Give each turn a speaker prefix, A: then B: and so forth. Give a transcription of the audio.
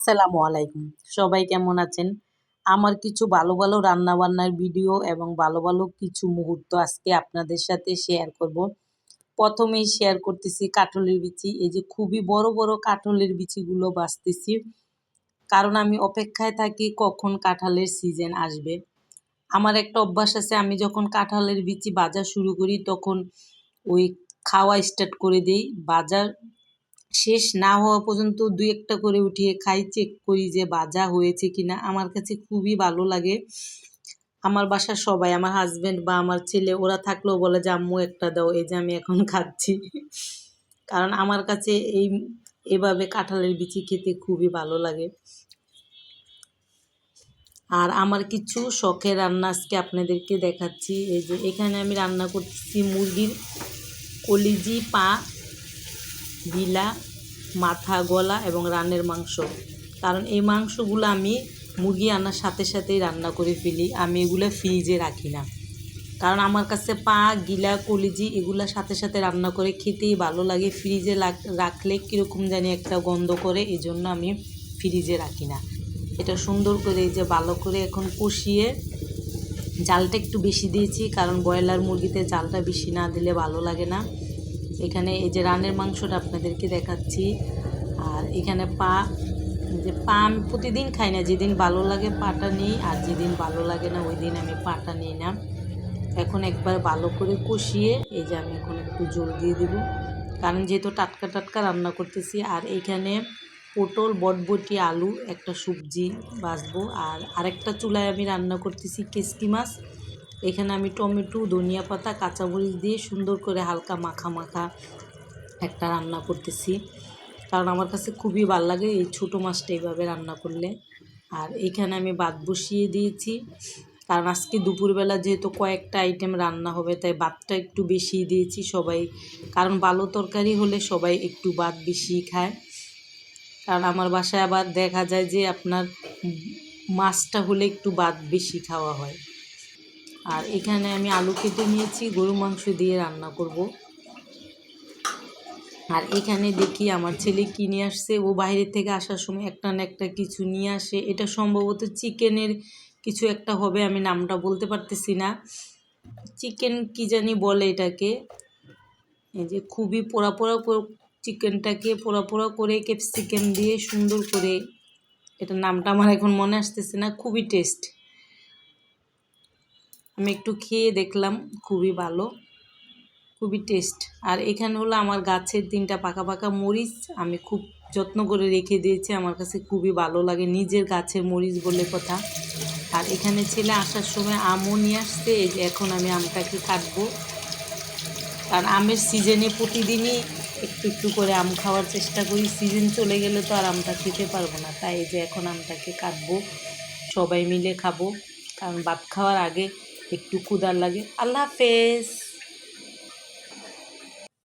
A: আসসালামু আলাইকুম। সবাই কেমন আছেন? আমার কিছু ভালো, ভালো রান্নাবান্নার ভিডিও এবং ভালো, ভালো কিছু মুহূর্ত আজকে আপনাদের সাথে শেয়ার করব। ১ম এই শেয়ার করতেছি কাঁঠালের বিচি। এই যে খুবই বড়, বড় কাঁঠালের বিচিগুলো বাছতেছি। কারণ আমি অপেক্ষায় থাকি কখন কাঁঠালের সিজন আসবে। আমার একটা অভ্যাস আছে, আমি যখন কাঁঠালের বিচি ভাজা শুরু করি তখন ওই খাওয়া স্টার্ট করে দেই। ভাজা শেষ না হওয়া পর্যন্ত ২-১ টা করে উঠিয়ে খাই, চেক করি যে ভাজা হয়েছে কিনা। আমার কাছে খুবই ভালো লাগে। আমার বাসার সবাই, আমার হাসব্যান্ড বা আমার ছেলে ওরা থাকলেও বলে যে, "আম্মু একটা দাও।" এই যে আমি এখন খাচ্ছি। কারণ আমার কাছে এভাবে কাঁঠালের বিচি খেতে খুবই ভালো লাগে। আর আমার কিছু শখের রান্না আজকে আপনাদেরকে দেখাচ্ছি। এই যে এখানে আমি রান্না করতেছি মুরগির কলিজি, পা, বিলা, মাথা, গলা এবং রানের মাংস। কারণ এই মাংসগুলো আমি মুরগি আনার সাথে সাথেই রান্না করে ফেলি। আমি এগুলো ফ্রিজে রাখি না। কারণ আমার কাছে পা, গিলা, কলিজি এগুলো সাথে সাথে রান্না করে খেতেই ভালো লাগে। ফ্রিজে রাখলে কীরকম জানি একটা গন্ধ করে, এজন্য আমি ফ্রিজে রাখি না। এটা সুন্দর করে এই যে ভালো করে এখন কষিয়ে, জালটা একটু বেশি দিয়েছি কারণ ব্রয়লার মুরগিতে জালটা বেশি না দিলে ভালো লাগে না। এখানে এই যে রানের মাংসটা আপনাদেরকে দেখাচ্ছি। আর এখানে পা, যে পা আমি প্রতিদিন খাই না, যেদিন ভালো লাগে পাটা নিই, আর যেদিন ভালো লাগে না ওই দিন আমি পাটা নিই না। এখন একবার ভালো করে কষিয়ে এই যে আমি এখন একটু জল দিয়ে দেব, কারণ যেহেতু টাটকা টাটকা রান্না করতেছি। আর এইখানে পটল, বটবটি, আলু একটা সবজি ভাজবো। আর আরেকটা চুলায় আমি রান্না করতেছি কেসকি মাছ। এখানে আমি টমেটো, ধনিয়া পাতা, কাঁচামরিচ দিয়ে সুন্দর করে হালকা মাখা মাখা একটা রান্না করতেছি। কারণ আমার কাছে খুবই ভালো লাগে এই ছোটো মাছটা এইভাবে রান্না করলে। আর এইখানে আমি ভাত বসিয়ে দিয়েছি, কারণ আজকে দুপুরবেলা যেহেতু কয়েকটা আইটেম রান্না হবে তাই ভাতটা একটু বেশি দিয়েছি সবাই। কারণ ভালো তরকারি হলে সবাই একটু ভাত বেশি খায়। কারণ আমার বাসায় আবার দেখা যায় যে আপনার মাছটা হলে একটু ভাত বেশি খাওয়া হয়। আর এখানে আমি আলু কেটে নিয়েছি, গরু মাংস দিয়ে রান্না করব। আর এখানে দেখি আমার ছেলে কিনে আসছে, ও বাইরে থেকে আসার সময় একটা না একটা কিছু নিয়ে আসে। এটা সম্ভবত চিকেনের কিছু একটা হবে, আমি নামটা বলতে পারতেছি না। চিকেন কি জানি বলে এটাকে। এই যে খুবই পোড়া পোড়া চিকেনটাকে পোড়া পোড়া করে ক্যাপসিকাম দিয়ে সুন্দর করে, এটার নামটা আমার এখন মনে আসতেছে না, খুবই টেস্ট। আমি একটু খেয়ে দেখলাম, খুবই ভালো, খুবই টেস্ট। আর এখানে হলো আমার গাছের 3টা পাকা পাকা মরিচ, আমি খুব যত্ন করে রেখে দিয়েছি, আমার কাছে খুবই ভালো লাগে, নিজের গাছের মরিচ বলে কথা। আর এখানে ছেলে আসার সময় আমও নিয়ে আসছে, এই যে এখন আমি আমটাকে কাটবো। কারণ আমের সিজনে প্রতিদিনই একটু একটু করে আম খাওয়ার চেষ্টা করি, সিজন চলে গেলে তো আর আমটা খেতে পারবো না। তাই এই যে এখন আমটাকে কাটবো, সবাই মিলে খাবো, কারণ ভাত খাওয়ার আগে একটু ক্ষুধা লাগে। আল্লাহ হাফেজ।